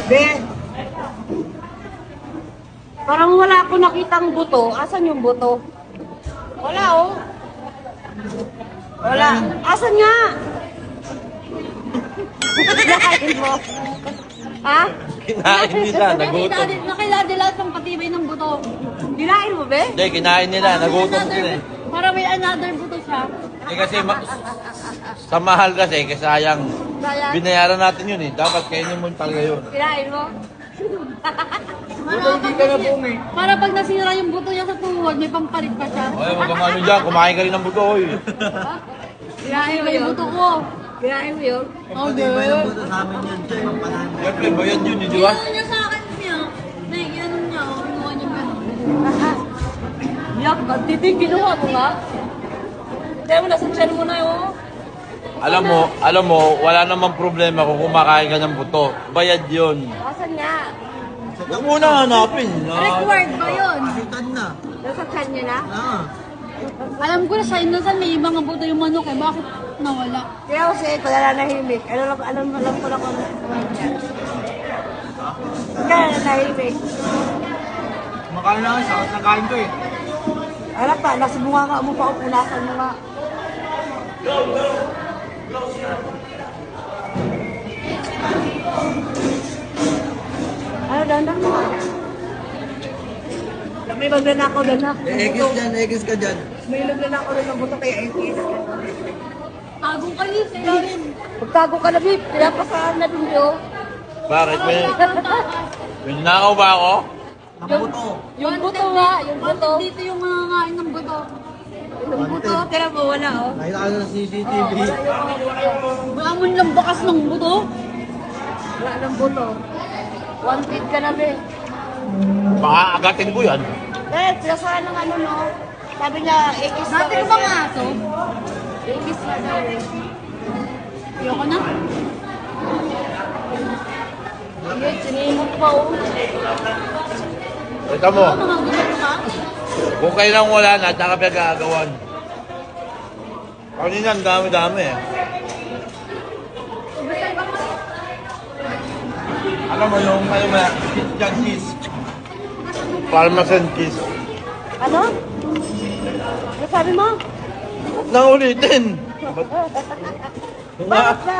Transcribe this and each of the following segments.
Be, parang wala ako nakitang buto. Asan yung buto? Wala oh. Wala. Asan nga? Nakain mo. Ha? Kinain nila, nagutom. Nakilala lahat ng patibay ng buto. Dinain mo, be? Hindi, kinain nila, nagutom sila eh. Para may another buto siya. Eh kasi sa mahal kasi, kasi sayang. Sayang. Binayaran natin yun eh. Dapat kainin mo talaga yun. Dinain mo? Para pag nasira yung buto niya sa tuhod, may pampalit pa siya. Ay, wag kang ano dyan, kumain ka rin ng buto oy. Dinain mo Yung yun? buto ko. Dinain mo yun? Oh, girl. Siyempre, bayad yun eh, di ba? Ano niya sa akin niya? Ano niya, kinuha niya ba? Yak, titig, ginawa mo nga? Kaya mo, nasa tiyan mo na yun. Alam mo, wala namang problema kung kumakain ka ng buto. Bayad yun. Asan nga? Huwag mo na hanapin. Required ba yun? Nasa tiyan niya na? Alam ko na sa inusan may ibang buto yung manok eh. Bakit nawala? Kaya kasi ito, nanahimik. Alam ko lang kung ano kumain niya. Kaya nanahimik. Makain lang sa nakain ko eh. Alam pa, nasa bunga ka mo pa o punasan mo nga. Ano, dandan mo. May magnanakaw doon na. Egis ka dyan. May nagnanakaw doon ng buto kaya egis. Tagong kayo sa ilalim. Pagtago ka na, babe. Pinapasahan na din yun. Bakit? May ninakaw ba ako? Yung buto nga, yung buto. Dito yung mga ngain ng buto. Yung buto, tira mo, wala oh. Nakita ka sa CCTV. Wala mo lang bakas ng buto. Wala ng buto. Wanted ka na, babe. Baka agatin ko yan. Eh, pinasahan ng ano, no? Sabi niya, egis Dati ko bang aso? Egis na daw eh. Ayoko na. Ayun, sinimot pa oh. Ito mo, Mga gusto ka? kung kailang wala na, tsaka pinag-aagawan. Kanina, ang dami-dami eh. Alam mo yung, ano ba, Christian cheese. Parmesan cheese. Ano? Ano sabi mo? Huwag na ulitin. Bakit na?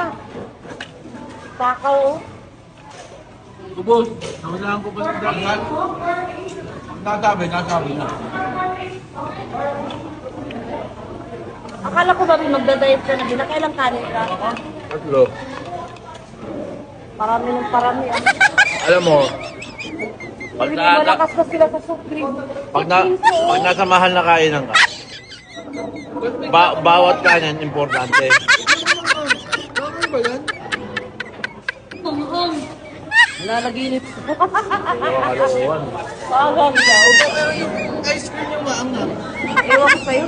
Takaw oh. Kubos. Nakulaan ko pa sa dagat. Nasabi na. Akala ko ba magdadiet ka na din? Nakailang kanin ka? Tatlo. Parami ng parami. Ah. Alam mo, pag, Hindi na, malakas na sila sa soft drink. pag nasa mahal na kainan ka, bawat kanin importante. Hong-hong. Nalalaginip. Kalokohan. Pagang daw. Pero yung ice cream yung maangang. Ewan ko sa'yo.